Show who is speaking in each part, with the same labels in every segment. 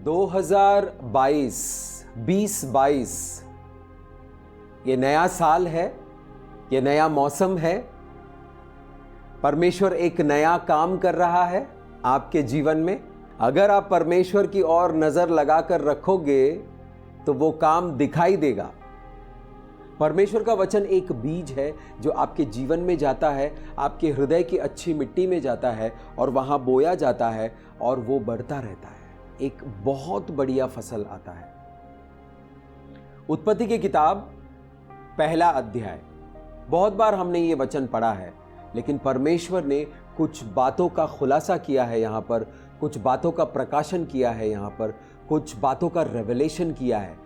Speaker 1: 2022 2022 ये नया साल है, ये नया मौसम है। परमेश्वर एक नया काम कर रहा है आपके जीवन में। अगर आप परमेश्वर की ओर नजर लगाकर रखोगे तो वो काम दिखाई देगा। परमेश्वर का वचन एक बीज है जो आपके जीवन में जाता है, आपके हृदय की अच्छी मिट्टी में जाता है और वहां बोया जाता है और वो बढ़ता रहता है। एक बहुत बढ़िया फसल आता है। उत्पत्ति की किताब पहला अध्याय, बहुत बार हमने ये वचन पढ़ा है, लेकिन परमेश्वर ने कुछ बातों का खुलासा किया है यहाँ पर, कुछ बातों का प्रकाशन किया है यहाँ पर, कुछ बातों का रेवलेशन किया है।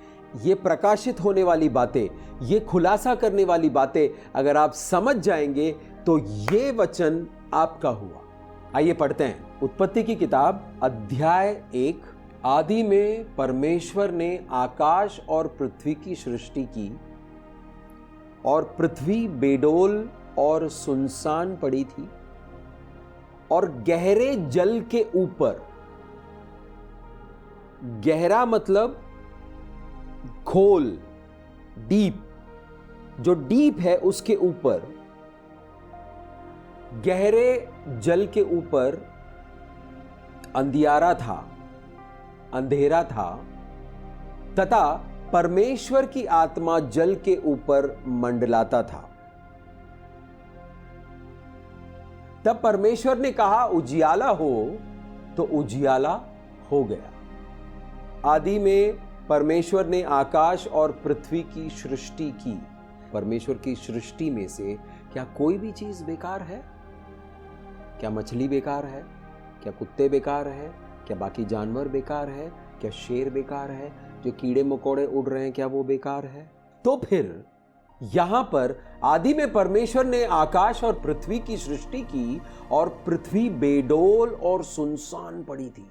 Speaker 1: ये प्रकाशित होने वाली बातें, ये खुलासा करने वाली बातें अगर आप समझ जाएंगे तो ये वचन आपका हुआ। आइए पढ़ते हैं उत्पत्ति की किताब अध्याय 1। आदि में परमेश्वर ने आकाश और पृथ्वी की सृष्टि की, और पृथ्वी बेडोल और सुनसान पड़ी थी, और गहरे जल के ऊपर, गहरा मतलब खोल, डीप, जो डीप है उसके ऊपर, गहरे जल के ऊपर अंधियारा था, अंधेरा था, तथा परमेश्वर की आत्मा जल के ऊपर मंडलाता था। तब परमेश्वर ने कहा उजियाला हो, तो उजियाला हो गया। आदि में परमेश्वर ने आकाश और पृथ्वी की सृष्टि की। परमेश्वर की सृष्टि में से क्या कोई भी चीज बेकार है? क्या मछली बेकार है? क्या कुत्ते बेकार है? क्या बाकी जानवर बेकार है? क्या शेर बेकार है? जो कीड़े मकोड़े उड़ रहे हैं, क्या वो बेकार है? तो फिर यहां पर आदि में परमेश्वर ने आकाश और पृथ्वी की सृष्टि की, और पृथ्वी बेडोल और सुनसान पड़ी थी।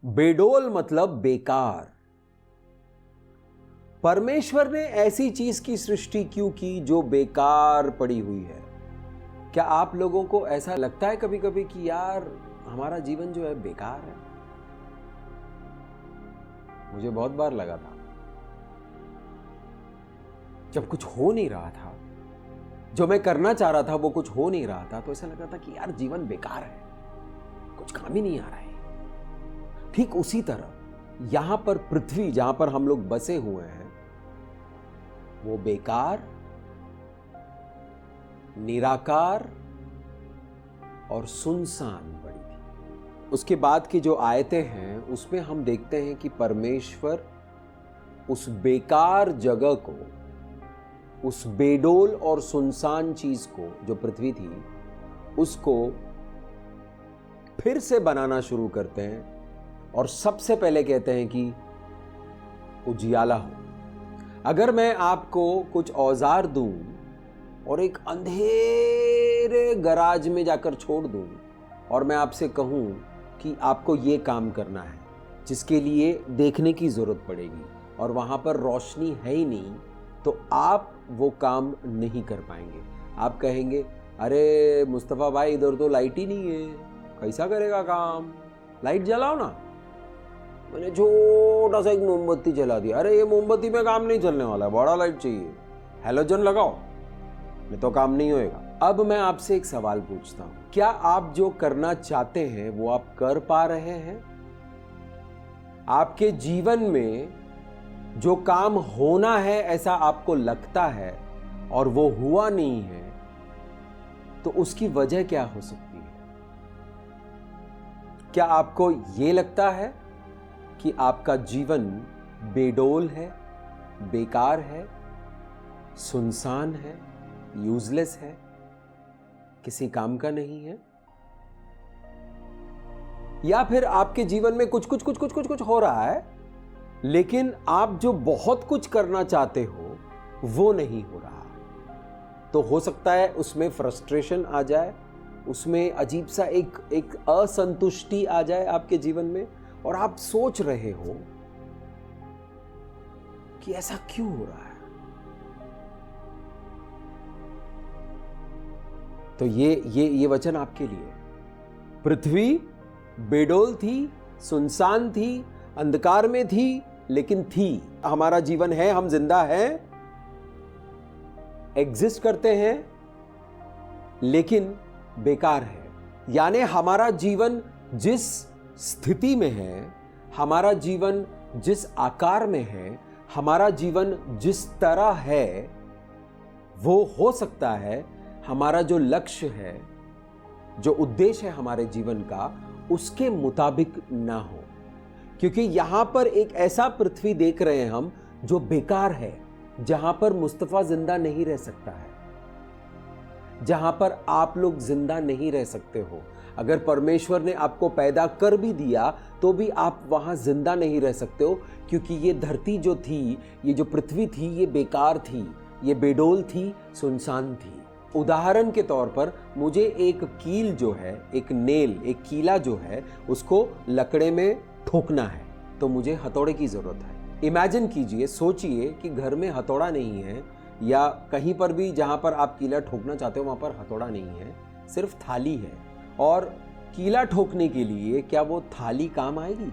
Speaker 1: बेडोल मतलब बेकार। परमेश्वर ने ऐसी चीज की सृष्टि क्यों की जो बेकार पड़ी हुई है? क्या आप लोगों को ऐसा लगता है कभी कभी कि यार हमारा जीवन जो है बेकार है? मुझे बहुत बार लगा था, जब कुछ हो नहीं रहा था, जो मैं करना चाह रहा था वो कुछ हो नहीं रहा था, तो ऐसा लगा था कि यार जीवन बेकार है, कुछ काम ही नहीं आ रहा है। ठीक उसी तरह यहां पर पृथ्वी जहां पर हम लोग बसे हुए हैं, वो बेकार, निराकार और सुनसान पड़ी थी। उसके बाद की जो आयतें हैं उसमें हम देखते हैं कि परमेश्वर उस बेकार जगह को, उस बेडोल और सुनसान चीज को जो पृथ्वी थी, उसको फिर से बनाना शुरू करते हैं, और सबसे पहले कहते हैं कि उजियाला हो। अगर मैं आपको कुछ औजार दूं और एक अंधेरे गराज में जाकर छोड़ दूं, और मैं आपसे कहूं कि आपको ये काम करना है जिसके लिए देखने की जरूरत पड़ेगी, और वहां पर रोशनी है ही नहीं, तो आप वो काम नहीं कर पाएंगे। आप कहेंगे अरे मुस्तफ़ा भाई, इधर तो लाइट ही नहीं है, कैसा करेगा काम? लाइट जलाओ ना। मैंने छोटा सा एक मोमबत्ती जला दिया। अरे ये मोमबत्ती में काम नहीं चलने वाला है, बड़ा लाइट चाहिए, हैलोजन लगाओ, नहीं तो काम नहीं होएगा। अब मैं आपसे एक सवाल पूछता हूं, क्या आप जो करना चाहते हैं वो आप कर पा रहे हैं? आपके जीवन में जो काम होना है ऐसा आपको लगता है और वो हुआ नहीं है, तो उसकी वजह क्या हो सकती है? क्या आपको ये लगता है कि आपका जीवन बेडोल है, बेकार है, सुनसान है, यूजलेस है, किसी काम का नहीं है? या फिर आपके जीवन में कुछ कुछ कुछ कुछ कुछ कुछ हो रहा है, लेकिन आप जो बहुत कुछ करना चाहते हो वो नहीं हो रहा? तो हो सकता है उसमें फ्रस्ट्रेशन आ जाए, उसमें अजीब सा एक असंतुष्टि आ जाए आपके जीवन में, और आप सोच रहे हो कि ऐसा क्यों हो रहा है। तो ये वचन आपके लिए। पृथ्वी बेडोल थी, सुनसान थी, अंधकार में थी, लेकिन थी। हमारा जीवन है, हम जिंदा हैं, एग्जिस्ट करते हैं, लेकिन बेकार है। यानी हमारा जीवन जिस स्थिति में है, हमारा जीवन जिस आकार में है, हमारा जीवन जिस तरह है, वो हो सकता है हमारा जो लक्ष्य है, जो उद्देश्य है हमारे जीवन का, उसके मुताबिक ना हो। क्योंकि यहां पर एक ऐसा पृथ्वी देख रहे हैं हम जो बेकार है, जहां पर मुस्तफा जिंदा नहीं रह सकता है, जहां पर आप लोग जिंदा नहीं रह सकते हो। अगर परमेश्वर ने आपको पैदा कर भी दिया तो भी आप वहां जिंदा नहीं रह सकते हो, क्योंकि ये धरती जो थी, ये जो पृथ्वी थी, ये बेकार थी, ये बेडोल थी, सुनसान थी। उदाहरण के तौर पर मुझे एक कील जो है, एक नेल, एक कीला जो है, उसको लकड़े में ठोकना है, तो मुझे हथौड़े की जरूरत है। इमेजिन कीजिए, सोचिए कि घर में हथौड़ा नहीं है, या कहीं पर भी जहां पर आप कीला ठोकना चाहते हो वहां पर हथौड़ा नहीं है, सिर्फ थाली है। और कीला ठोकने के लिए क्या वो थाली काम आएगी?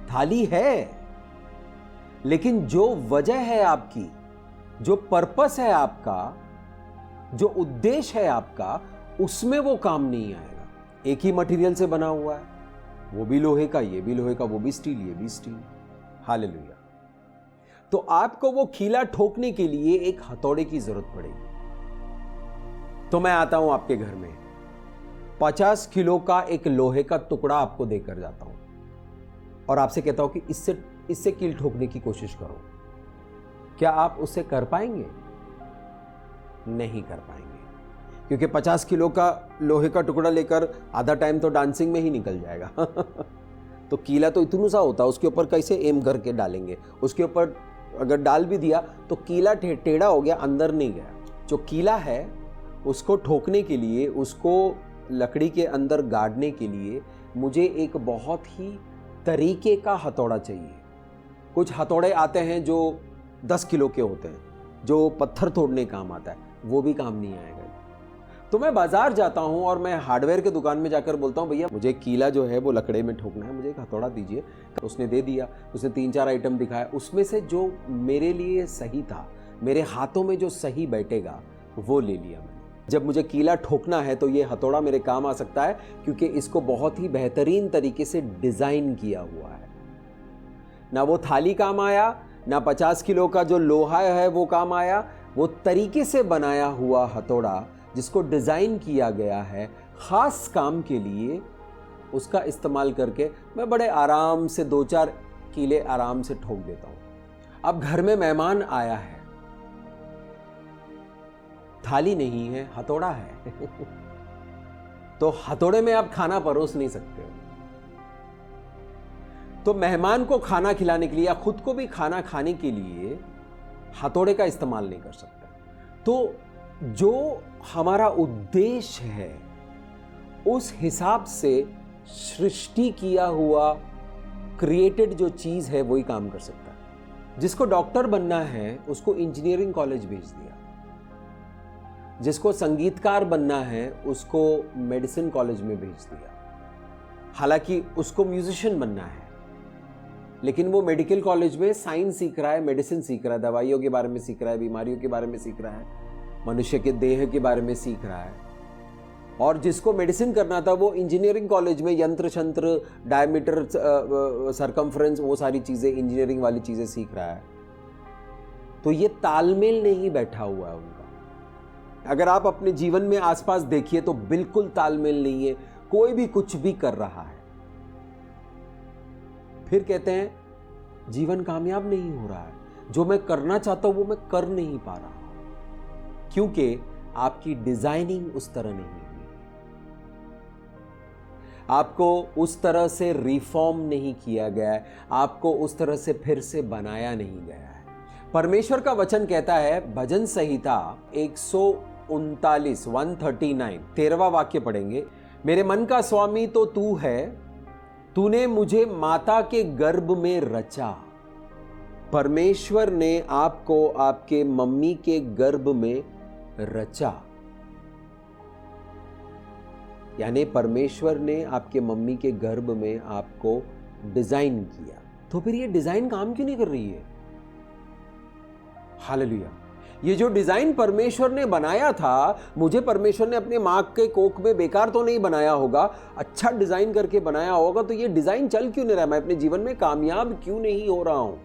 Speaker 1: थाली है, लेकिन जो वजह है आपकी, जो पर्पस है आपका, जो उद्देश्य है आपका, उसमें वो काम नहीं आएगा। एक ही मटेरियल से बना हुआ है, वो भी लोहे का, ये भी लोहे का, वो भी स्टील, ये भी स्टील। हालेलुया। तो आपको वो कीला ठोकने के लिए एक हथौड़े की जरूरत पड़ेगी। तो मैं आता हूं आपके घर में, 50 किलो का एक लोहे का टुकड़ा आपको देकर जाता हूं और आपसे कहता हूं कि इससे कील ठोकने की कोशिश करो। क्या आप उससे कर पाएंगे? नहीं कर पाएंगे, क्योंकि 50 किलो का लोहे का टुकड़ा लेकर आधा टाइम तो डांसिंग में ही निकल जाएगा। तो कीला तो इतना सा होता है, उसके ऊपर कैसे एम करके डालेंगे? उसके ऊपर अगर डाल भी दिया तो कीला टेढ़ा हो गया, अंदर नहीं गया। जो कीला है उसको ठोकने के लिए, उसको लकड़ी के अंदर गाड़ने के लिए मुझे एक बहुत ही तरीके का हथौड़ा चाहिए। कुछ हथौड़े आते हैं जो 10 किलो के होते हैं, जो पत्थर तोड़ने काम आता है, वो भी काम नहीं आएगा। तो मैं बाजार जाता हूं और मैं हार्डवेयर के दुकान में जाकर बोलता हूं, भैया मुझे कीला जो है वो लकड़े में ठोकना है, मुझे एक हथौड़ा दीजिए। तो उसने दे दिया। उसने 3-4 आइटम दिखाया, उसमें से जो मेरे लिए सही था, मेरे हाथों में जो सही बैठेगा, वो ले लिया मैंने। जब मुझे कीला ठोकना है तो ये हथौड़ा मेरे काम आ सकता है, क्योंकि इसको बहुत ही बेहतरीन तरीके से डिजाइन किया हुआ है। ना वो थाली काम आया, ना 50 किलो का जो लोहा है वो काम आया। वो तरीके से बनाया हुआ हथौड़ा जिसको डिजाइन किया गया है खास काम के लिए, उसका इस्तेमाल करके मैं बड़े आराम से 2-4 कीले आराम से ठोक देता हूं। अब घर में मेहमान आया है, थाली नहीं है, हथौड़ा है। तो हथौड़े में आप खाना परोस नहीं सकते हो। तो मेहमान को खाना खिलाने के लिए या खुद को भी खाना खाने के लिए हथौड़े का इस्तेमाल नहीं कर सकते। तो जो हमारा उद्देश्य है, उस हिसाब से सृष्टि किया हुआ, क्रिएटेड जो चीज है वही काम कर सकता है। जिसको डॉक्टर बनना है उसको इंजीनियरिंग कॉलेज भेज दिया, जिसको संगीतकार बनना है उसको मेडिसिन कॉलेज में भेज दिया। हालांकि उसको म्यूजिशियन बनना है, लेकिन वो मेडिकल कॉलेज में साइंस सीख रहा है, मेडिसिन सीख रहा है, दवाइयों के बारे में सीख रहा है, बीमारियों के बारे में सीख रहा है, मनुष्य के देह के बारे में सीख रहा है। और जिसको मेडिसिन करना था वो इंजीनियरिंग कॉलेज में यंत्र शंत्र, डायमीटर, सरकमफ्रेंस, वो सारी चीजें, इंजीनियरिंग वाली चीजें सीख रहा है। तो ये तालमेल नहीं बैठा हुआ है उनका। अगर आप अपने जीवन में आसपास देखिए तो बिल्कुल तालमेल नहीं है, कोई भी कुछ भी कर रहा है। फिर कहते हैं जीवन कामयाब नहीं हो रहा है, जो मैं करना चाहता हूं वो मैं कर नहीं पा रहा, क्योंकि आपकी डिजाइनिंग उस तरह नहीं हुई, आपको उस तरह से रिफॉर्म नहीं किया गया है, आपको उस तरह से फिर से बनाया नहीं गया है। परमेश्वर का वचन कहता है, भजन संहिता 139 13वां वाक्य पढ़ेंगे, मेरे मन का स्वामी तो तू है, तूने मुझे माता के गर्भ में रचा। परमेश्वर ने आपको आपके मम्मी के गर्भ में रचा। यानी परमेश्वर ने आपके मम्मी के गर्भ में आपको डिजाइन किया, तो फिर ये डिजाइन काम क्यों नहीं कर रही है? हालेलुया। ये जो डिजाइन परमेश्वर ने बनाया था, मुझे परमेश्वर ने अपने मां के कोख में बेकार तो नहीं बनाया होगा, अच्छा डिजाइन करके बनाया होगा, तो ये डिजाइन चल क्यों नहीं रहा? मैं अपने जीवन में कामयाब क्यों नहीं हो रहा हूं?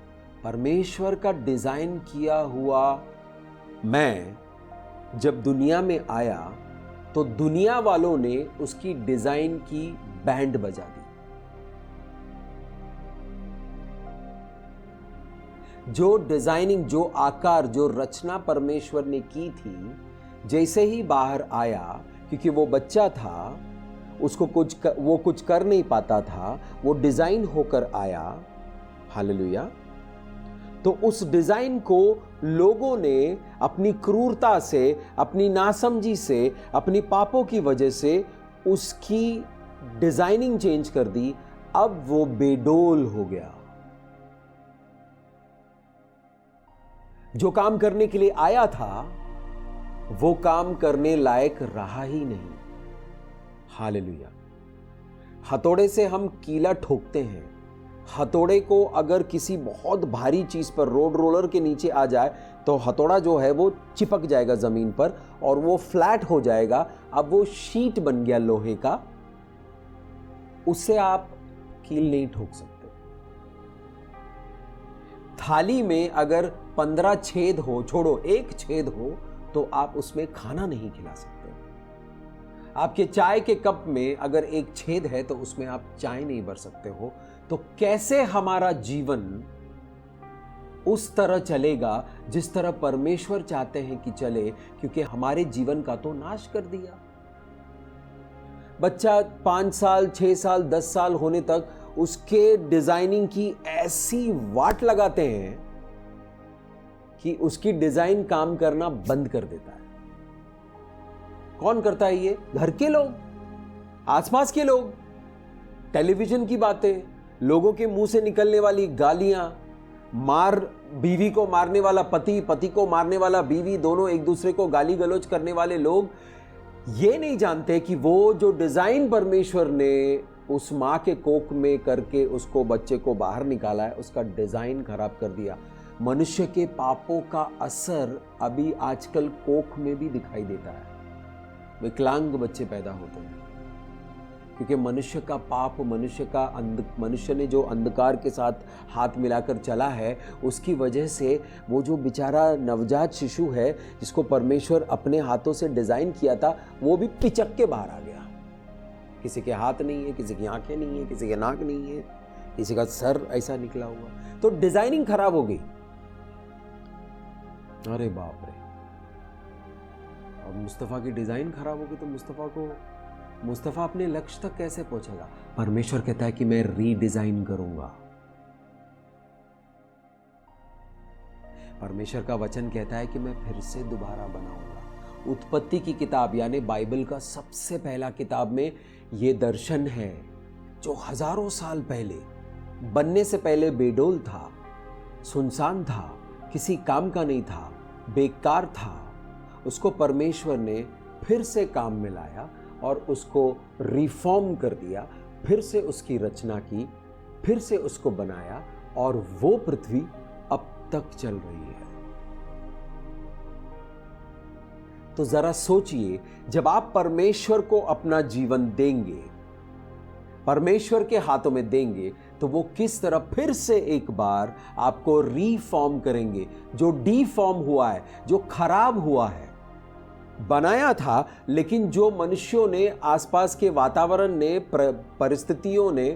Speaker 1: परमेश्वर का डिजाइन किया हुआ मैं जब दुनिया में आया तो दुनिया वालों ने उसकी डिजाइन की बैंड बजा दी। जो डिजाइनिंग, जो आकार, जो रचना परमेश्वर ने की थी, जैसे ही बाहर आया, क्योंकि वो बच्चा था, उसको वो कुछ कर नहीं पाता था, वो डिजाइन होकर आया। हालेलुया। तो उस डिजाइन को लोगों ने अपनी क्रूरता से, अपनी नासमझी से, अपनी पापों की वजह से उसकी डिजाइनिंग चेंज कर दी। अब वो बेडोल हो गया। जो काम करने के लिए आया था वो काम करने लायक रहा ही नहीं। हालेलुया। हथौड़े से हम कीला ठोकते हैं। हथौड़े को अगर किसी बहुत भारी चीज पर, रोड रोलर के नीचे आ जाए, तो हथौड़ा जो है वो चिपक जाएगा जमीन पर और वो फ्लैट हो जाएगा। अब वो शीट बन गया लोहे का, उससे आप कील नहीं ठोक सकते। थाली में अगर 15 छेद हो, छोड़ो एक छेद हो, तो आप उसमें खाना नहीं खिला सकते। आपके चाय के कप में अगर एक छेद है तो उसमें आप चाय नहीं भर सकते हो। तो कैसे हमारा जीवन उस तरह चलेगा जिस तरह परमेश्वर चाहते हैं कि चले, क्योंकि हमारे जीवन का तो नाश कर दिया। बच्चा 5 साल, 6 साल, 10 साल होने तक उसके डिजाइनिंग की ऐसी वाट लगाते हैं कि उसकी डिजाइन काम करना बंद कर देता है। कौन करता है ये? घर के लोग, आसपास के लोग, टेलीविजन की बातें, लोगों के मुंह से निकलने वाली गालियां, बीवी को मारने वाला पति, पति को मारने वाला बीवी, दोनों एक दूसरे को गाली गलौज करने वाले लोग ये नहीं जानते कि वो जो डिजाइन परमेश्वर ने उस मां के कोख में करके उसको, बच्चे को बाहर निकाला है, उसका डिजाइन खराब कर दिया। मनुष्य के पापों का असर अभी आजकल कोख में भी दिखाई देता है। विकलांग बच्चे पैदा होते हैं क्योंकि मनुष्य का पाप, मनुष्य ने जो अंधकार के साथ हाथ मिलाकर चला है, उसकी वजह से वो जो बेचारा नवजात शिशु है जिसको परमेश्वर अपने हाथों से डिजाइन किया था, वो भी पिचक के बाहर आ गया। किसी के हाथ नहीं है, किसी की आंखें नहीं है, किसी के नाक नहीं है, किसी का सर ऐसा निकला हुआ, तो डिजाइनिंग खराब हो गई। अरे बाप रे। अब मुस्तफा की डिजाइन खराब हो गई तो मुस्तफा अपने लक्ष्य तक कैसे पहुंचेगा? परमेश्वर कहता है कि मैं रीडिजाइन करूंगा। परमेश्वर का वचन कहता है कि मैं फिर से दोबारा बनाऊंगा। उत्पत्ति की किताब यानी बाइबल का सबसे पहला किताब में यह दर्शन है, जो हजारों साल पहले बनने से पहले बेडोल था, सुनसान था, किसी काम का नहीं था, बेकार था। उसको परमेश्वर ने फिर से काम में लाया और उसको रिफॉर्म कर दिया, फिर से उसकी रचना की, फिर से उसको बनाया, और वो पृथ्वी अब तक चल रही है। तो जरा सोचिए, जब आप परमेश्वर को अपना जीवन देंगे, परमेश्वर के हाथों में देंगे, तो वो किस तरह फिर से एक बार आपको रीफॉर्म करेंगे। जो डीफॉर्म हुआ है, जो खराब हुआ है, बनाया था, लेकिन जो मनुष्यों ने, आसपास के वातावरण ने, परिस्थितियों ने,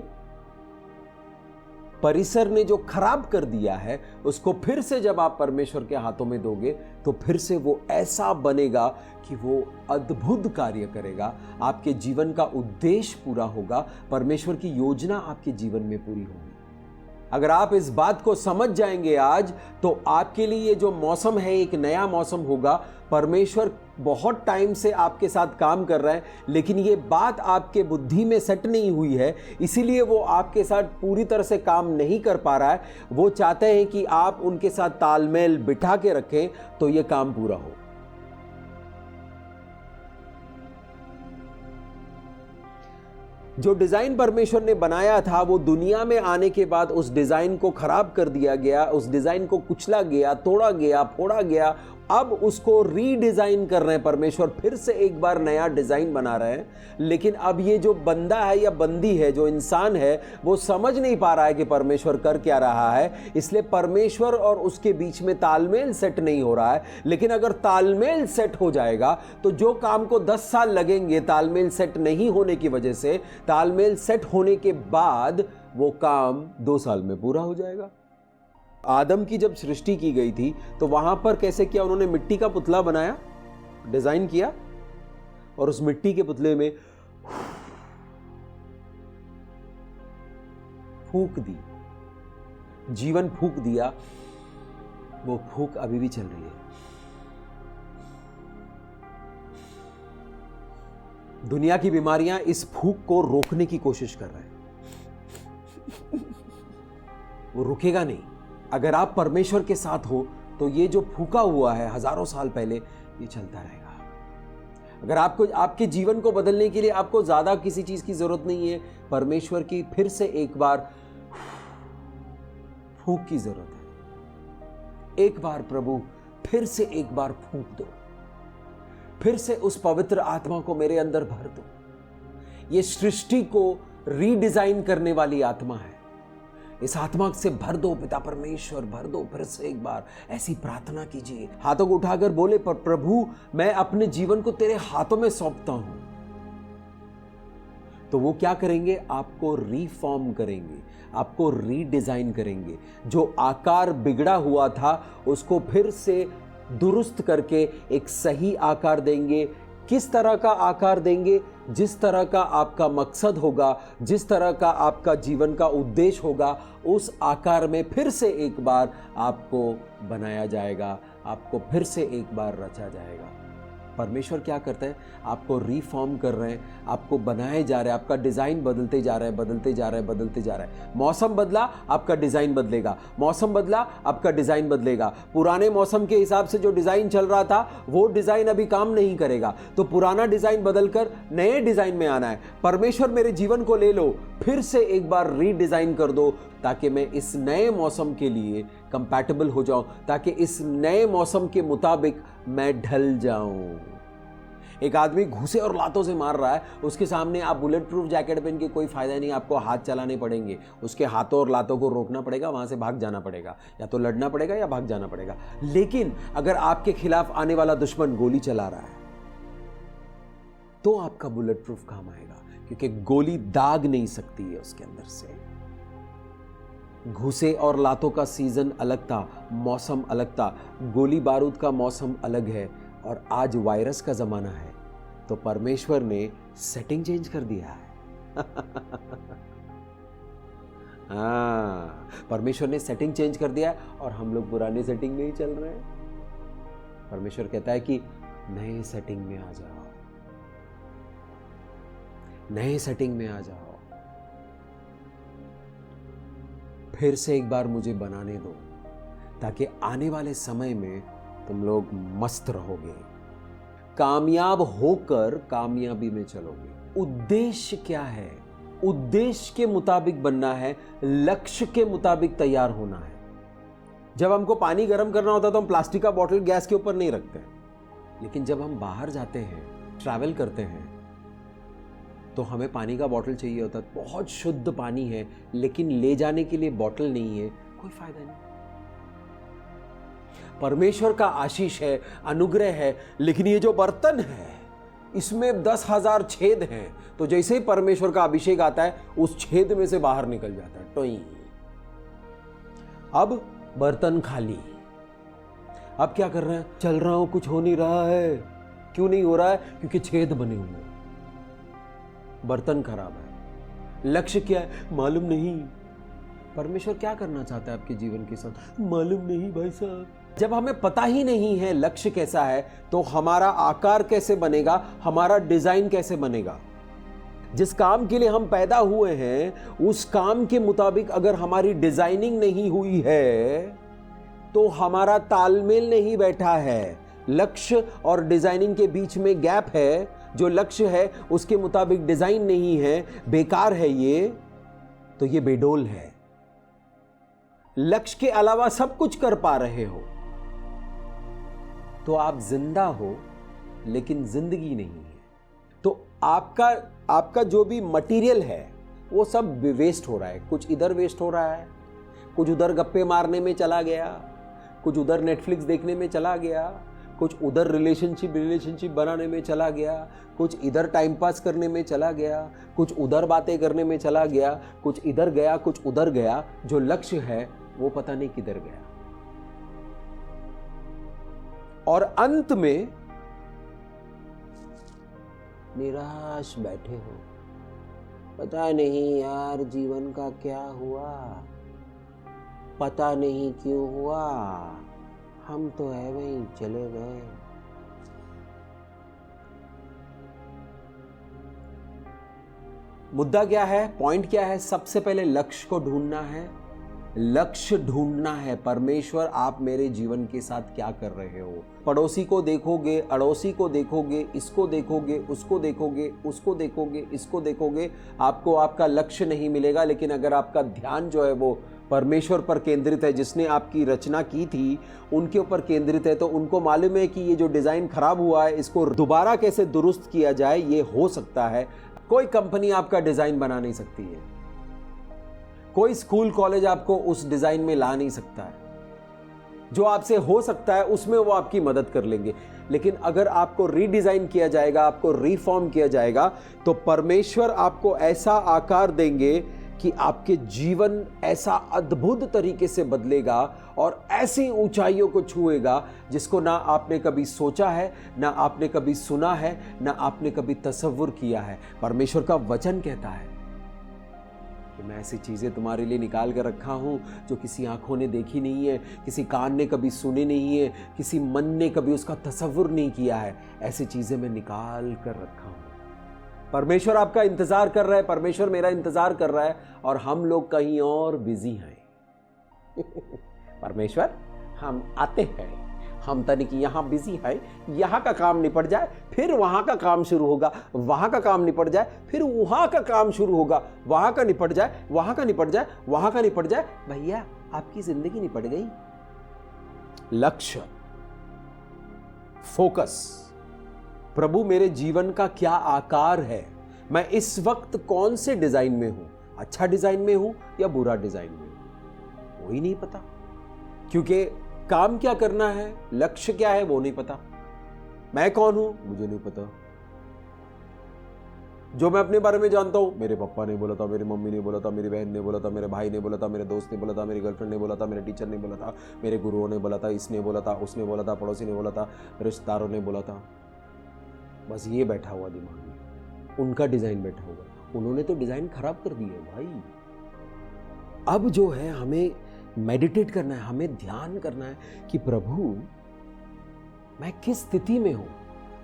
Speaker 1: परिसर ने जो खराब कर दिया है, उसको फिर से जब आप परमेश्वर के हाथों में दोगे तो फिर से वो ऐसा बनेगा कि वो अद्भुत कार्य करेगा। आपके जीवन का उद्देश्य पूरा होगा, परमेश्वर की योजना आपके जीवन में पूरी होगी। अगर आप इस बात को समझ जाएंगे आज, तो आपके लिए ये जो मौसम है एक नया मौसम होगा। परमेश्वर बहुत टाइम से आपके साथ काम कर रहा है, लेकिन ये बात आपके बुद्धि में सेट नहीं हुई है, इसीलिए वो आपके साथ पूरी तरह से काम नहीं कर पा रहा है। वो चाहते हैं कि आप उनके साथ तालमेल बिठा के रखें तो ये काम पूरा हो। जो डिजाइन परमेश्वर ने बनाया था वो दुनिया में आने के बाद उस डिजाइन को खराब कर दिया गया, उस डिजाइन को कुचला गया, तोड़ा गया, फोड़ा गया। अब उसको रीडिजाइन कर रहे हैं परमेश्वर, फिर से एक बार नया डिजाइन बना रहे हैं। लेकिन अब ये जो बंदा है या बंदी है, जो इंसान है, वो समझ नहीं पा रहा है कि परमेश्वर कर क्या रहा है, इसलिए परमेश्वर और उसके बीच में तालमेल सेट नहीं हो रहा है। लेकिन अगर तालमेल सेट हो जाएगा तो जो काम को 10 साल लगेंगे तालमेल सेट नहीं होने की वजह से, तालमेल सेट होने के बाद वो काम 2 साल में पूरा हो जाएगा। आदम की जब सृष्टि की गई थी तो वहां पर कैसे किया, उन्होंने मिट्टी का पुतला बनाया, डिजाइन किया, और उस मिट्टी के पुतले में फूंक दी, जीवन फूंक दिया। वो फूंक अभी भी चल रही है। दुनिया की बीमारियां इस फूंक को रोकने की कोशिश कर रहे हैं, वो रुकेगा नहीं। अगर आप परमेश्वर के साथ हो तो ये जो फूका हुआ है हजारों साल पहले, ये चलता रहेगा। अगर आपको आपके जीवन को बदलने के लिए आपको ज्यादा किसी चीज की जरूरत नहीं है, परमेश्वर की फिर से एक बार फूंक की जरूरत है। एक बार प्रभु फिर से एक बार फूंक दो, फिर से उस पवित्र आत्मा को मेरे अंदर भर दो। ये सृष्टि को रीडिजाइन करने वाली आत्मा है, इस आत्मा से भर दो पिता परमेश्वर, भर दो। फिर से एक बार ऐसी प्रार्थना कीजिए, हाथों को उठाकर बोले, पर प्रभु मैं अपने जीवन को तेरे हाथों में सौंपता हूं। तो वो क्या करेंगे, आपको रीफॉर्म करेंगे, आपको रीडिजाइन करेंगे। जो आकार बिगड़ा हुआ था उसको फिर से दुरुस्त करके एक सही आकार देंगे। किस तरह का आकार देंगे, जिस तरह का आपका मकसद होगा, जिस तरह का आपका जीवन का उद्देश्य होगा, उस आकार में फिर से एक बार आपको बनाया जाएगा, आपको फिर से एक बार रचा जाएगा। परमेश्वर क्या करते हैं, आपको रिफॉर्म कर रहे हैं, आपको बनाए जा रहे हैं, आपका डिजाइन बदलते जा रहा है, बदलते जा रहा है, बदलते जा रहा है। मौसम बदला, आपका डिजाइन बदलेगा, मौसम बदला, आपका डिजाइन बदलेगा। पुराने मौसम के हिसाब से जो डिजाइन चल रहा था वो डिजाइन अभी काम नहीं करेगा, तो पुराना डिजाइन बदलकर नए डिजाइन में आना है। परमेश्वर मेरे जीवन को ले लो, फिर से एक बार रीडिजाइन कर दो, ताकि मैं इस नए मौसम के लिए कंपैटिबल हो जाऊं, ताकि इस नए मौसम के मुताबिक मैं ढल जाऊं। एक आदमी घूसे और लातों से मार रहा है, उसके सामने आप बुलेट प्रूफ जैकेट पहन के कोई फायदा नहीं, आपको हाथ चलाने पड़ेंगे, उसके हाथों और लातों को रोकना पड़ेगा, वहां से भाग जाना पड़ेगा, या तो लड़ना पड़ेगा या भाग जाना पड़ेगा। लेकिन अगर आपके खिलाफ आने वाला दुश्मन गोली चला रहा है तो आपका बुलेट प्रूफ काम आएगा, क्योंकि गोली दाग नहीं सकती है उसके अंदर से। घूसे और लातों का सीजन अलग था, मौसम अलग था, गोली बारूद का मौसम अलग है, और आज वायरस का जमाना है, तो परमेश्वर ने सेटिंग चेंज कर दिया है। हाँ, परमेश्वर ने सेटिंग चेंज कर दिया है और हम लोग पुराने सेटिंग में ही चल रहे हैं। परमेश्वर कहता है कि नए सेटिंग में आ जाओ, नए सेटिंग में आ जाओ, फिर से एक बार मुझे बनाने दो, ताकि आने वाले समय में तुम लोग मस्त रहोगे, कामयाब होकर कामयाबी में चलोगे। उद्देश्य क्या है? उद्देश्य के मुताबिक बनना है, लक्ष्य के मुताबिक तैयार होना है। जब हमको पानी गर्म करना होता है तो हम प्लास्टिक का बॉटल गैस के ऊपर नहीं रखते हैं, लेकिन जब हम बाहर जाते हैं, ट्रैवल करते हैं, तो हमें पानी का बॉटल चाहिए होता है। बहुत शुद्ध पानी है, लेकिन ले जाने के लिए बॉटल नहीं है, कोई फायदा नहीं। परमेश्वर का आशीष है, अनुग्रह है, लेकिन ये जो बर्तन है इसमें 10,000 छेद हैं, तो जैसे ही परमेश्वर का अभिषेक आता है उस छेद में से बाहर निकल जाता है, टोई। अब बर्तन खाली। अब क्या कर रहे हैं? चल रहा हूं, कुछ हो नहीं रहा है। क्यों नहीं हो रहा है? क्योंकि छेद बने हुए हैं, बर्तन खराब है। लक्ष्य क्या है? मालूम नहीं। परमेश्वर क्या करना चाहता है आपके जीवन के साथ? मालूम नहीं भाई साहब। जब हमें पता ही नहीं है लक्ष्य कैसा है, तो हमारा आकार कैसे बनेगा, हमारा डिजाइन कैसे बनेगा? जिस काम के लिए हम पैदा हुए हैं उस काम के मुताबिक अगर हमारी डिजाइनिंग नहीं हुई है तो हमारा तालमेल नहीं बैठा है, लक्ष्य और डिजाइनिंग के बीच में गैप है, जो लक्ष्य है उसके मुताबिक डिजाइन नहीं है, बेकार है ये, तो ये बेडोल है। लक्ष्य के अलावा सब कुछ कर पा रहे हो तो आप जिंदा हो, लेकिन जिंदगी नहीं है। तो आपका जो भी मटेरियल है वो सब वेस्ट हो रहा है। कुछ इधर वेस्ट हो रहा है, कुछ उधर गप्पे मारने में चला गया, कुछ उधर नेटफ्लिक्स देखने में चला गया, कुछ उधर रिलेशनशिप बनाने में चला गया, कुछ इधर टाइम पास करने में चला गया, कुछ उधर बातें करने में चला गया, कुछ इधर गया, कुछ उधर गया। जो लक्ष्य है वो पता नहीं किधर गया। और अंत में निराश बैठे हो, पता नहीं यार जीवन का क्या हुआ, पता नहीं क्यों हुआ, हम तो है वहीं चले गए। मुद्दा क्या है, पॉइंट क्या है? सबसे पहले लक्ष्य को ढूंढना है। लक्ष्य ढूंढना है, परमेश्वर आप मेरे जीवन के साथ क्या कर रहे हो। पड़ोसी को देखोगे, अड़ोसी को देखोगे, इसको देखोगे, उसको देखोगे, उसको देखोगे, इसको देखोगे, आपको आपका लक्ष्य नहीं मिलेगा। लेकिन अगर आपका ध्यान जो है वो परमेश्वर पर केंद्रित है, जिसने आपकी रचना की थी उनके ऊपर केंद्रित है, तो उनको मालूम है कि ये जो डिजाइन खराब हुआ है इसको दोबारा कैसे दुरुस्त किया जाए, ये हो सकता है। कोई कंपनी आपका डिजाइन बना नहीं सकती है, कोई स्कूल कॉलेज आपको उस डिजाइन में ला नहीं सकता है। जो आपसे हो सकता है उसमें वो आपकी मदद कर लेंगे। लेकिन अगर आपको रीडिजाइन किया जाएगा, आपको रिफॉर्म किया जाएगा, तो परमेश्वर आपको ऐसा आकार देंगे कि आपके जीवन ऐसा अद्भुत तरीके से बदलेगा और ऐसी ऊंचाइयों को छुएगा जिसको ना आपने कभी सोचा है, ना आपने कभी सुना है, ना आपने कभी तसव्वुर किया है। परमेश्वर का वचन कहता है कि मैं ऐसी चीजें तुम्हारे लिए निकाल कर रखा हूं जो किसी आंखों ने देखी नहीं है, किसी कान ने कभी सुनी नहीं है, किसी मन ने कभी उसका तसव्वुर नहीं किया है। ऐसी चीजें मैं निकाल कर रखा हूं। परमेश्वर आपका इंतजार कर रहा है, परमेश्वर मेरा इंतजार कर रहा है, और हम लोग कहीं और बिजी हैं। परमेश्वर हम आते हैं, हम तनिक यहां बिजी है, यहां का काम निपट जाए फिर वहां का काम शुरू होगा, वहां का काम निपट जाए फिर वहां का काम शुरू होगा, वहां का निपट जाए, वहां का निपट जाए, वहां का निपट जाए। भैया आपकी जिंदगी निपट गई। लक्ष्य, फोकस, प्रभु मेरे जीवन का क्या आकार है, मैं इस वक्त कौन से डिजाइन में हूं, अच्छा डिजाइन में हूं या बुरा डिजाइन में हूं, वही नहीं पता। क्योंकि काम क्या करना है, लक्ष्य क्या है वो नहीं पता। मैं कौन हूं मुझे नहीं पता। जो मैं अपने बारे में जानता हूं, मेरे पापा ने बोला था, मेरी मम्मी ने बोला था, मेरी बहन ने बोला था, मेरे भाई ने बोला था, मेरे दोस्त ने बोला था, मेरी गर्लफ्रेंड ने बोला था, मेरे टीचर ने बोला था, मेरे गुरुओं ने बोला था, इसने बोला था, उसने बोला था, पड़ोसी ने बोला था, रिश्तेदारों ने बोला था। बस ये बैठा हुआ दिमाग में, उनका डिजाइन बैठा हुआ, उन्होंने तो डिजाइन खराब कर दिया भाई। अब जो है हमें मेडिटेट करना है, हमें ध्यान करना है कि प्रभु मैं किस स्थिति में हूं,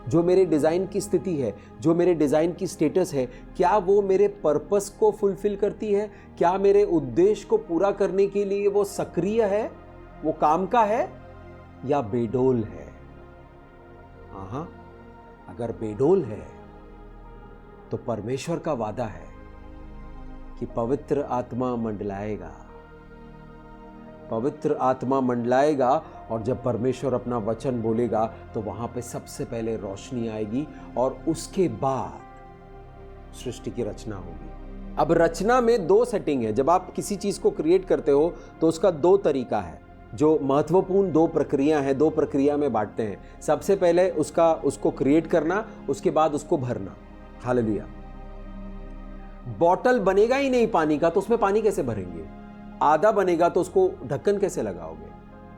Speaker 1: जो मेरे डिजाइन की स्थिति है, जो मेरे डिजाइन की स्टेटस है, क्या वो मेरे पर्पस को फुलफिल करती है, क्या मेरे उद्देश्य को पूरा करने के लिए वो सक्रिय है, वो काम का है या बेडोल है। हाँ, अगर बेडोल है तो परमेश्वर का वादा है कि पवित्र आत्मा मंडलाएगा, पवित्र आत्मा मंडलाएगा, और जब परमेश्वर अपना वचन बोलेगा तो वहां पे सबसे पहले रोशनी आएगी और उसके बाद सृष्टि की रचना होगी। अब रचना में दो सेटिंग है। जब आप किसी चीज को क्रिएट करते हो तो उसका दो तरीका है, जो महत्वपूर्ण दो प्रक्रिया है, दो प्रक्रिया में बांटते हैं। सबसे पहले उसको क्रिएट करना, उसके बाद उसको भरना। हालेलुया। बॉटल बनेगा ही नहीं पानी का तो उसमें पानी कैसे भरेंगे? आधा बनेगा तो उसको ढक्कन कैसे लगाओगे?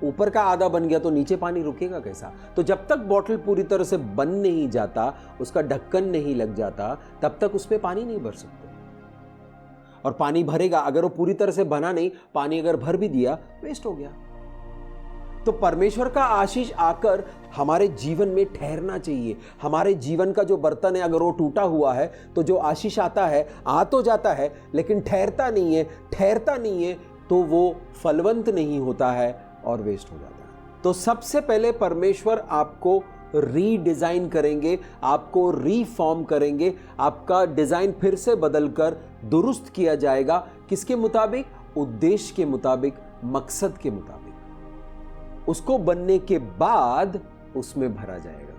Speaker 1: ऊपर का आधा बन गया तो नीचे पानी रुकेगा कैसा? तो जब तक बॉटल पूरी तरह से बन नहीं जाता, उसका ढक्कन नहीं लग जाता, तब तक उसमें पानी नहीं भर सकते। और पानी भरेगा, अगर वो पूरी तरह से बना नहीं, पानी अगर भर भी दिया वेस्ट हो गया। तो परमेश्वर का आशीष आकर हमारे जीवन में ठहरना चाहिए। हमारे जीवन का जो बर्तन है अगर वो टूटा हुआ है तो जो आशीष आता है आ तो जाता है लेकिन ठहरता नहीं है, ठहरता नहीं है तो वो फलवंत नहीं होता है और वेस्ट हो जाता है। तो सबसे पहले परमेश्वर आपको रीडिजाइन करेंगे, आपको रीफॉर्म करेंगे, आपका डिजाइन फिर से बदलकर दुरुस्त किया जाएगा। किसके मुताबिक? उद्देश्य के मुताबिक, मकसद के मुताबिक। उसको बनने के बाद उसमें भरा जाएगा।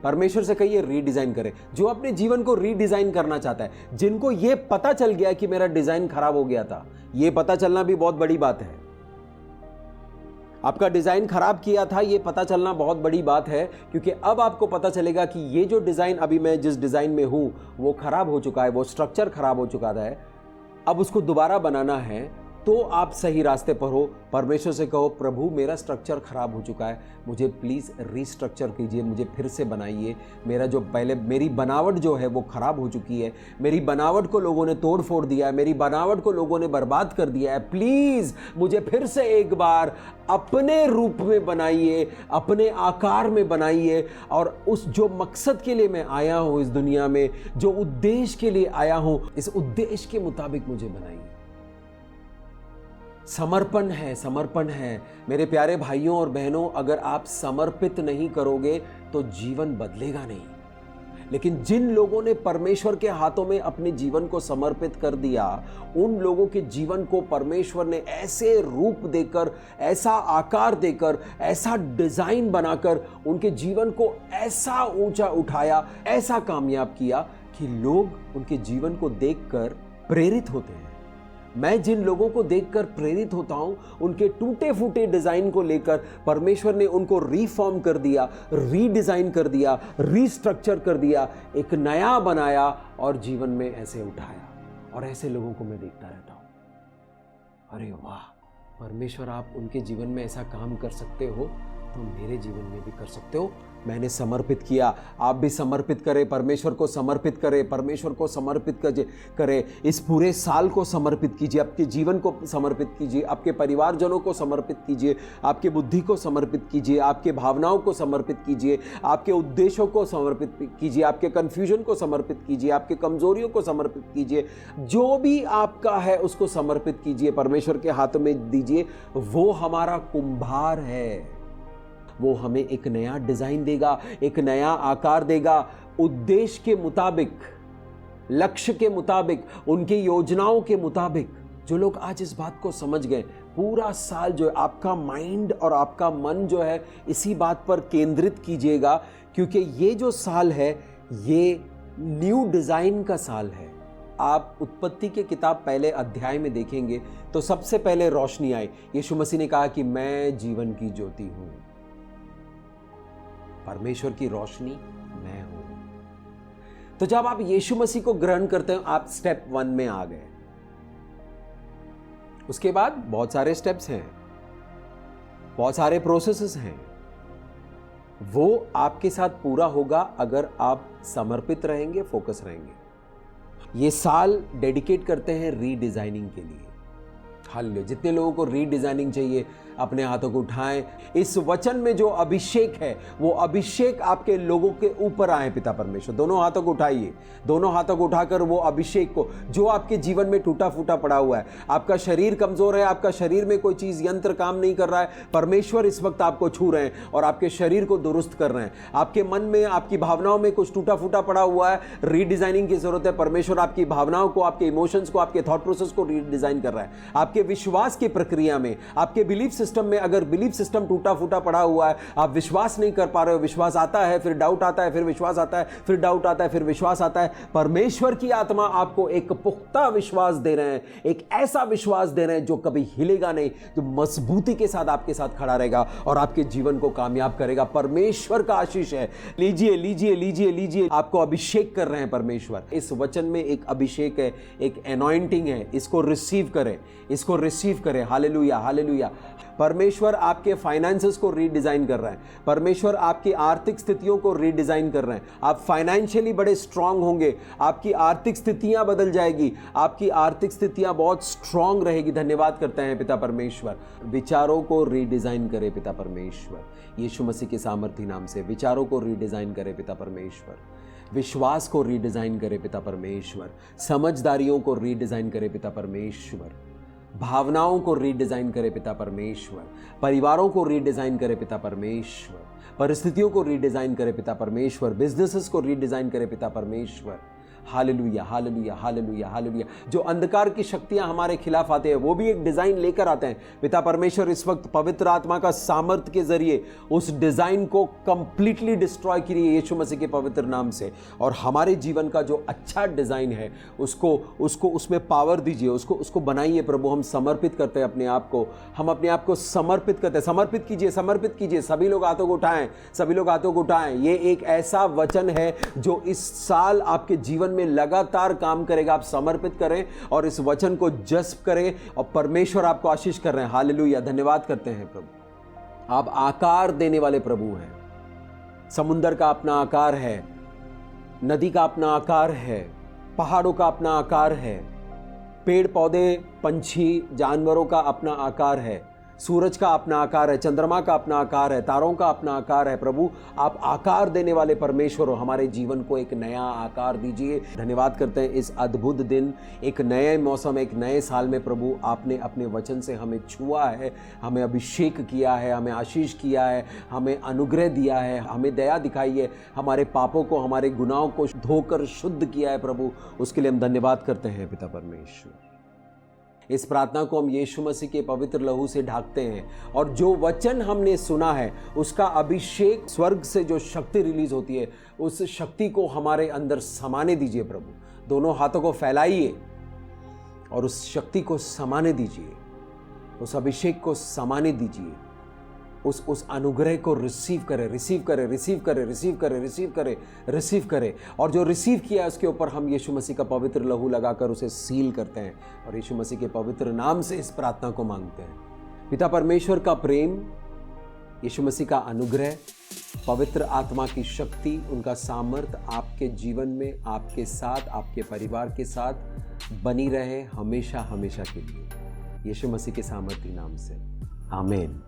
Speaker 1: परमेश्वर से कहिए रीडिजाइन करें। जो अपने जीवन को रीडिजाइन करना चाहता है, जिनको यह पता चल गया कि मेरा डिजाइन खराब हो गया था, यह पता चलना भी बहुत बड़ी बात है। आपका डिजाइन खराब किया था, यह पता चलना बहुत बड़ी बात है, क्योंकि अब आपको पता चलेगा कि ये जो डिजाइन, अभी मैं जिस डिजाइन में हूं वो खराब हो चुका है, वो स्ट्रक्चर खराब हो चुका है, अब उसको दोबारा बनाना है। तो आप सही रास्ते पर हो। परमेश्वर से कहो, प्रभु मेरा स्ट्रक्चर खराब हो चुका है, मुझे प्लीज रीस्ट्रक्चर कीजिए, मुझे फिर से बनाइए। मेरा जो पहले मेरी बनावट जो है वो खराब हो चुकी है, मेरी बनावट को लोगों ने तोड़ फोड़ दिया है, मेरी बनावट को लोगों ने बर्बाद कर दिया है। प्लीज मुझे फिर से एक बार अपने रूप में बनाइए, अपने आकार में बनाइए, और उस जो मकसद के लिए मैं आया हूं इस दुनिया में, जो उद्देश्य के लिए आया हूं, इस उद्देश्य के मुताबिक मुझे बनाइए। समर्पण है, समर्पण है। मेरे प्यारे भाइयों और बहनों, अगर आप समर्पित नहीं करोगे तो जीवन बदलेगा नहीं। लेकिन जिन लोगों ने परमेश्वर के हाथों में अपने जीवन को समर्पित कर दिया, उन लोगों के जीवन को परमेश्वर ने ऐसे रूप देकर, ऐसा आकार देकर, ऐसा डिजाइन बनाकर उनके जीवन को ऐसा ऊंचा उठाया, ऐसा कामयाब किया कि लोग उनके जीवन को देखकर प्रेरित होते हैं। मैं जिन लोगों को देखकर प्रेरित होता हूं, उनके टूटे फूटे डिजाइन को लेकर परमेश्वर ने उनको रीफॉर्म कर दिया, रीडिजाइन कर दिया, रीस्ट्रक्चर कर दिया, एक नया बनाया और जीवन में ऐसे उठाया। और ऐसे लोगों को मैं देखता रहता हूं। अरे वाह, परमेश्वर आप उनके जीवन में ऐसा काम कर सकते हो तो मेरे जीवन में भी कर सकते हो। मैंने समर्पित किया, आप भी समर्पित करें, परमेश्वर को समर्पित करें, परमेश्वर को समर्पित करें। इस पूरे साल को समर्पित कीजिए, आपके जीवन को समर्पित कीजिए, आपके परिवारजनों को समर्पित कीजिए, आपके बुद्धि को समर्पित कीजिए, आपके भावनाओं को समर्पित कीजिए, आपके उद्देश्यों को समर्पित कीजिए, आपके कंफ्यूजन को समर्पित कीजिए, आपके कमजोरियों को समर्पित कीजिए। जो भी आपका है उसको समर्पित कीजिए, परमेश्वर के हाथों में दीजिए। वो हमारा कुंभार है, वो हमें एक नया डिजाइन देगा, एक नया आकार देगा, उद्देश्य के मुताबिक, लक्ष्य के मुताबिक, उनकी योजनाओं के मुताबिक। जो लोग आज इस बात को समझ गए, पूरा साल जो है आपका माइंड और आपका मन जो है इसी बात पर केंद्रित कीजिएगा, क्योंकि ये जो साल है ये न्यू डिजाइन का साल है। आप उत्पत्ति के किताब पहले अध्याय में देखेंगे तो सबसे पहले रोशनी आई। यीशु मसीह ने कहा कि मैं जीवन की ज्योति हूं, परमेश्वर की रोशनी मैं हूं। तो जब आप यीशु मसीह को ग्रहण करते हो, आप स्टेप 1 में आ गए। उसके बाद बहुत सारे स्टेप्स हैं, बहुत सारे प्रोसेसेस हैं। वो आपके साथ पूरा होगा अगर आप समर्पित रहेंगे, फोकस रहेंगे। ये साल डेडिकेट करते हैं रीडिजाइनिंग के लिए। हालेलुया। जितने लोगों को रीडिजाइनिंग चाहिए अपने हाथों को उठाएं। इस वचन में जो अभिषेक है, वो अभिषेक आपके लोगों के ऊपर आए। पिता परमेश्वर, दोनों हाथों को उठाइए, दोनों हाथों को उठाकर वो अभिषेक को, जो आपके जीवन में टूटा फूटा पड़ा हुआ है, आपका शरीर कमजोर है, आपका शरीर में कोई चीज, यंत्र काम नहीं कर रहा है, परमेश्वर इस वक्त आपको छू रहे हैं और आपके शरीर को दुरुस्त कर रहे हैं। आपके मन में, आपकी भावनाओं में कुछ टूटा फूटा पड़ा हुआ है, रीडिजाइनिंग की जरूरत है। परमेश्वर आपकी भावनाओं को, आपके इमोशंस को, आपके थॉट प्रोसेस को रीडिजाइन कर रहा है। आपके विश्वास की प्रक्रिया में, आपके बिलीफ सिस्टम में, अगर बिलीफ सिस्टम टूटा फूटा पड़ा हुआ है, आप विश्वास नहीं कर पा रहे हो, विश्वास आता है, फिर डाउट आता है, फिर विश्वास आता है, फिर डाउट आता है, फिर विश्वास आता है, परमेश्वर की आत्मा आपको एक पुख्ता विश्वास दे रहे हैं, एक ऐसा विश्वास दे रहे हैं जो कभी हिलेगा नहीं, जो मजबूती के साथ आपके साथ खड़ा रहेगा और आपके जीवन को कामयाब करेगा। परमेश्वर का आशीष है। लीजिए, लीजिए, लीजिए, लीजिए। आपको अभिषेक कर रहे हैं परमेश्वर। इस वचन में एक अभिषेक है, एक एनॉइंटिंग है। इसको रिसीव करें, इसको रिसीव करें। Hallelujah, hallelujah. परमेश्वर आपके फाइनेंसेस को रीडिजाइन कर रहे हैं। परमेश्वर आपकी आर्थिक स्थितियों को रीडिजाइन कर रहे हैं। आप फाइनेंशियली बड़े स्ट्रांग होंगे, आपकी आर्थिक स्थितियां बदल जाएगी, आपकी आर्थिक स्थितियां बहुत स्ट्रांग रहेगी। धन्यवाद करते हैं पिता परमेश्वर। विचारों को रीडिजाइन करे पिता परमेश्वर, यीशु मसीह के सामर्थी नाम से। विचारों को रीडिजाइन करे पिता परमेश्वर, विश्वास को रीडिजाइन करे पिता परमेश्वर, समझदारियों को रीडिजाइन करे पिता परमेश्वर, भावनाओं को रीडिजाइन करे पिता परमेश्वर, परिवारों को रीडिजाइन करे पिता परमेश्वर, परिस्थितियों को रीडिजाइन करे पिता परमेश्वर, बिजनेसेस को रीडिजाइन करे पिता परमेश्वर। Hallelujah, hallelujah, hallelujah, hallelujah. जो अंधकार की शक्तियां हमारे खिलाफ आते हैं वो भी एक डिजाइन लेकर आते हैं। पिता परमेश्वर इस वक्त पवित्र आत्मा का सामर्थ्य के जरिए उस डिजाइन को कंप्लीटली डिस्ट्रॉय करिए यीशु मसीह के पवित्र नाम से, और हमारे जीवन का जो अच्छा डिजाइन है उसको उसमें पावर दीजिए, उसको बनाइए प्रभु। हम समर्पित करते हैं अपने आप को, हम अपने आप को समर्पित करते हैं। समर्पित कीजिए, समर्पित कीजिए। सभी लोग हाथों को उठाएं, सभी लोग हाथों को उठाएं। ये एक ऐसा वचन है जो इस साल आपके जीवन में लगातार काम करेगा। आप समर्पित करें और इस वचन को जज्ब करें, और परमेश्वर आपको आशीष कर रहे हैं। हालेलुया, धन्यवाद करते हैं प्रभु। आप आकार देने वाले प्रभु हैं। समुंदर का अपना आकार है, नदी का अपना आकार है, पहाड़ों का अपना आकार है, पेड़ पौधे पंछी जानवरों का अपना आकार है, सूरज का अपना आकार है, चंद्रमा का अपना आकार है, तारों का अपना आकार है। प्रभु आप आकार देने वाले परमेश्वर हो, हमारे जीवन को एक नया आकार दीजिए। धन्यवाद करते हैं इस अद्भुत दिन, एक नए मौसम, एक नए साल में प्रभु आपने अपने वचन से हमें छुआ है, हमें अभिषेक किया है, हमें आशीष किया है, हमें अनुग्रह दिया है, हमें दया दिखाई है, हमारे पापों को, हमारे गुनाहों को धोकर शुद्ध किया है। प्रभु उसके लिए हम धन्यवाद करते हैं पिता परमेश्वर। इस प्रार्थना को हम यीशु मसीह के पवित्र लहू से ढाकते हैं, और जो वचन हमने सुना है उसका अभिषेक, स्वर्ग से जो शक्ति रिलीज होती है उस शक्ति को हमारे अंदर समाने दीजिए प्रभु। दोनों हाथों को फैलाइए और उस शक्ति को समाने दीजिए, उस अभिषेक को समाने दीजिए, उस अनुग्रह को रिसीव करें, रिसीव करें, रिसीव करें, रिसीव करें, रिसीव करें, रिसीव करें। और जो रिसीव किया है उसके ऊपर हम यीशु मसीह का पवित्र लहू लगाकर उसे सील करते हैं, और यीशु मसीह के पवित्र नाम से इस प्रार्थना को मांगते हैं। पिता परमेश्वर का प्रेम, यीशु मसीह का अनुग्रह, पवित्र आत्मा की शक्ति, उनका सामर्थ्य आपके जीवन में, आपके साथ, आपके परिवार के साथ बनी रहे हमेशा हमेशा के लिए, यीशु मसीह के सामर्थ्य नाम से। आमीन।